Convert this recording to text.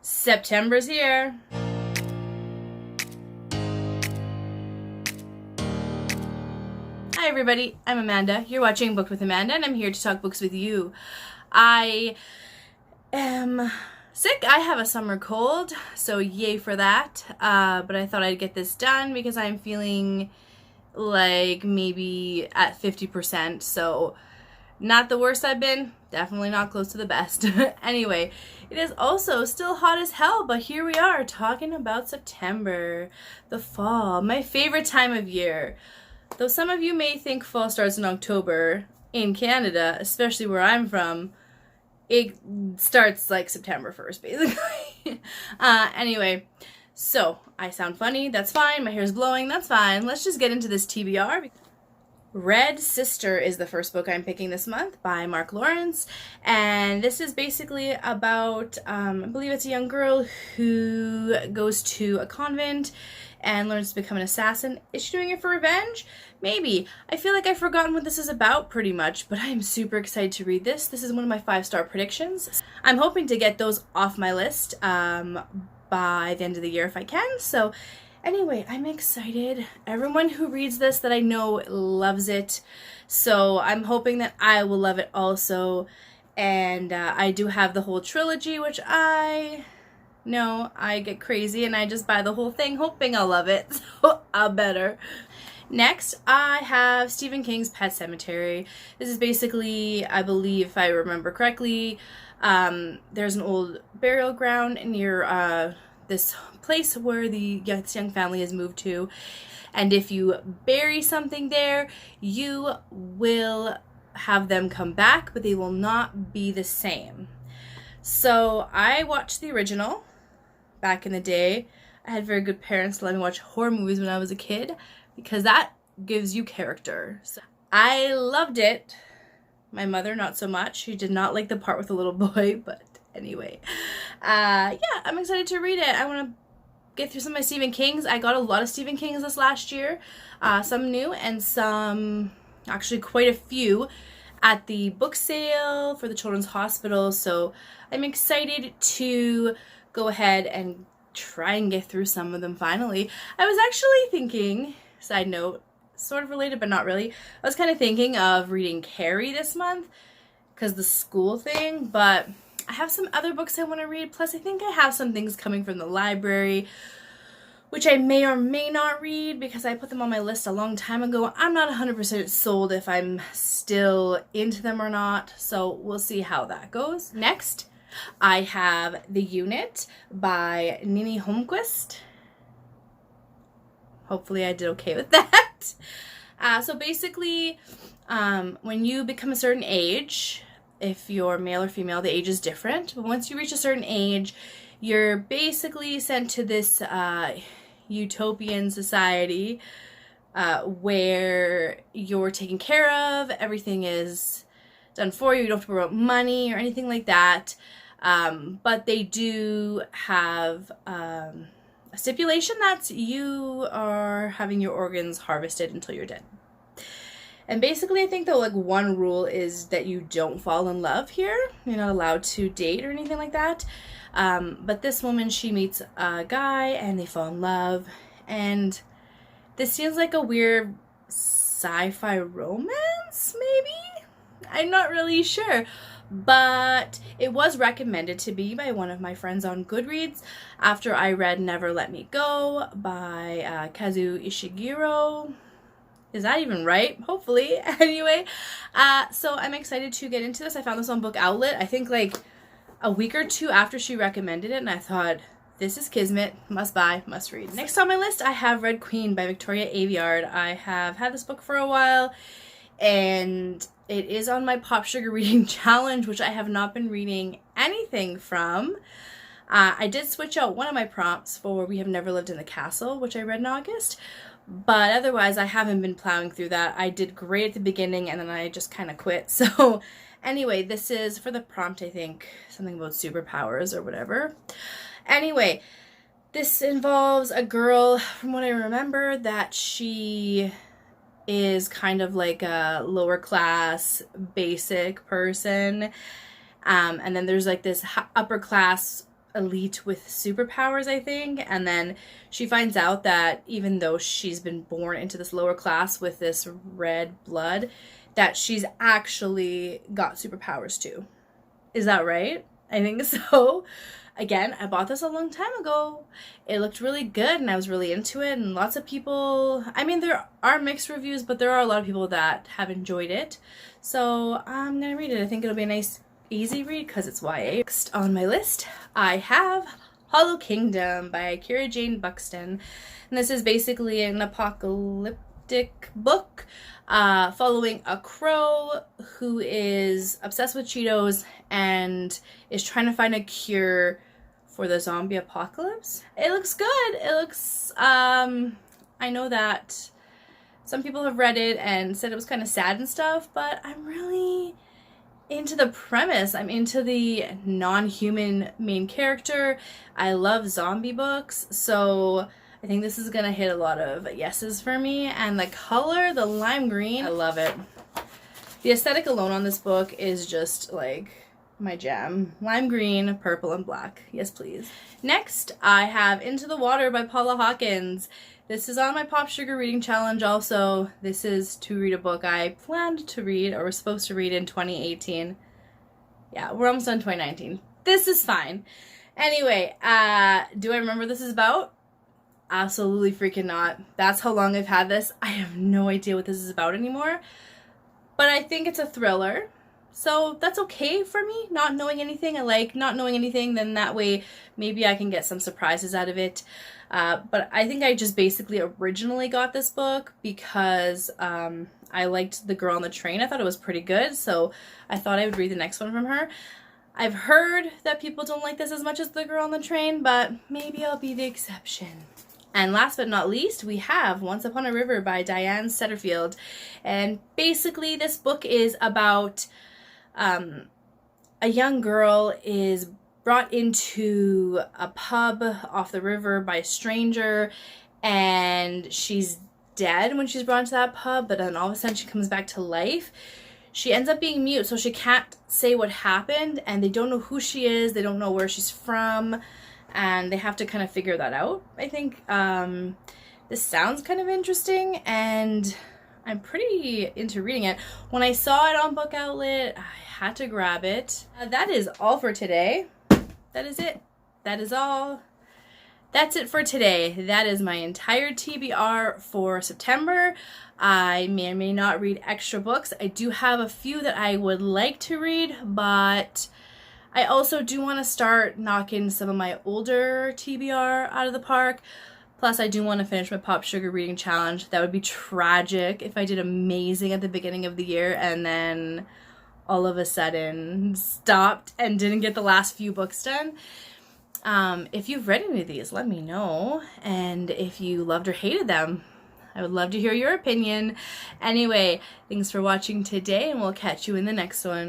September's here. Hi everybody, I'm Amanda. You're watching Booked with Amanda and I'm here to talk books with you. I am sick. I have a summer cold, so yay for that. But I thought I'd get this done because I'm feeling like maybe at 50%, so not the worst I've been, definitely not close to the best. Anyway, it is also still hot as hell, but here we are talking about September, the fall, my favorite time of year. Though some of you may think fall starts in October, in Canada, especially where I'm from, it starts like September 1st, basically. Anyway, so I sound funny, that's fine. My hair's blowing, that's fine. Let's just get into this TBR. Red Sister is the first book I'm picking this month by Mark Lawrence, and this is basically about, I believe it's a young girl who goes to a convent and learns to become an assassin. Is she doing it for revenge? Maybe. I feel like I've forgotten what this is about pretty much, but I am super excited to read this. This is one of my 5-star predictions. I'm hoping to get those off my list by the end of the year if I can, so anyway, I'm excited. Everyone who reads this that I know loves it, so I'm hoping that I will love it also. And I do have the whole trilogy, which I get crazy and I just buy the whole thing hoping I'll love it, so I'll better. Next, I have Stephen King's Pet Sematary. This is basically, I believe, if I remember correctly, there's an old burial ground near this place where this young family has moved to, and if you bury something there, you will have them come back, but they will not be the same. So I watched the original back in the day. I had very good parents to let me watch horror movies when I was a kid because that gives you character. So I loved it. My mother not so much. She did not like the part with the little boy, but anyway, yeah, I'm excited to read it. I want to get through some of my Stephen Kings. I got a lot of Stephen Kings this last year, some new and some, actually quite a few, at the book sale for the Children's Hospital, so I'm excited to go ahead and try and get through some of them finally. I was actually thinking, side note, sort of related but not really, I was kind of thinking of reading Carrie this month because the school thing, but I have some other books I want to read, plus I think I have some things coming from the library which I may or may not read because I put them on my list a long time ago. I'm not 100% sold if I'm still into them or not, so we'll see how that goes. Next, I have The Unit by Nini Holmquist. Hopefully I did okay with that. So basically, when you become a certain age, if you're male or female, the age is different, but once you reach a certain age, you're basically sent to this utopian society where you're taken care of, everything is done for you, you don't have to worry about money or anything like that, but they do have a stipulation that you are having your organs harvested until you're dead. And basically I think that like one rule is that you don't fall in love here. You're not allowed to date or anything like that. But this woman, she meets a guy and they fall in love, and this seems like a weird sci-fi romance, maybe? I'm not really sure, but it was recommended to me by one of my friends on Goodreads after I read Never Let Me Go by Kazuo Ishiguro. Is that even right? Hopefully. Anyway, so I'm excited to get into this. I found this on Book Outlet, I think like a week or two after she recommended it, and I thought, this is kismet, must buy, must read. Next on my list, I have Red Queen by Victoria Aveyard. I have had this book for a while, and it is on my Pop Sugar Reading Challenge, which I have not been reading anything from. I did switch out one of my prompts for We Have Never Lived in the Castle, which I read in August, but otherwise I haven't been plowing through that. I did great at the beginning, and then I just kind of quit, so anyway, this is for the prompt, I think, something about superpowers or whatever. Anyway, this involves a girl, from what I remember, that she is kind of like a lower class, basic person. And then there's like this upper class elite with superpowers, I think, and then she finds out that even though she's been born into this lower class with this red blood, that she's actually got superpowers too. Is that right? I think so. Again, I bought this a long time ago. It looked really good and I was really into it, and lots of people, I mean, there are mixed reviews, but there are a lot of people that have enjoyed it. So I'm gonna read it. I think it'll be a nice, easy read because it's YA. Next on my list, I have Holo Kingdom by Kira Jane Buxton. And this is basically an apocalyptic book following a crow who is obsessed with Cheetos and is trying to find a cure for the zombie apocalypse. It looks good. It looks, I know that some people have read it and said it was kind of sad and stuff, but I'm really into the premise. I'm into the non-human main character. I love zombie books, so I think this is gonna hit a lot of yeses for me. And the color, the lime green, I love it. The aesthetic alone on this book is just like my jam. Lime green, purple, and black. Yes, please. Next, I have Into the Water by Paula Hawkins. This is on my Pop Sugar Reading Challenge also. This is to read a book I planned to read or was supposed to read in 2018. Yeah, we're almost done 2019. This is fine. Anyway, do I remember what this is about? Absolutely freaking not. That's how long I've had this. I have no idea what this is about anymore. But I think it's a thriller. So that's okay for me, not knowing anything. I like not knowing anything, then that way maybe I can get some surprises out of it. But I think I just basically originally got this book because I liked The Girl on the Train. I thought it was pretty good, so I thought I would read the next one from her. I've heard that people don't like this as much as The Girl on the Train, but maybe I'll be the exception. And last but not least, we have Once Upon a River by Diane Setterfield. And basically this book is about a young girl is brought into a pub off the river by a stranger, and she's dead when she's brought into that pub, but then all of a sudden she comes back to life. She ends up being mute, so she can't say what happened, and they don't know who she is, they don't know where she's from, and they have to kind of figure that out. I think this sounds kind of interesting, and I'm pretty into reading it. When I saw it on Book Outlet, I had to grab it. That is all for today. That is it. That is all. That's it for today. That is my entire TBR for September. I may or may not read extra books. I do have a few that I would like to read, but I also do want to start knocking some of my older TBR out of the park. Plus, I do want to finish my Pop Sugar Reading Challenge. That would be tragic if I did amazing at the beginning of the year and then all of a sudden stopped and didn't get the last few books done. If you've read any of these, let me know. And if you loved or hated them, I would love to hear your opinion. Anyway, thanks for watching today, and we'll catch you in the next one.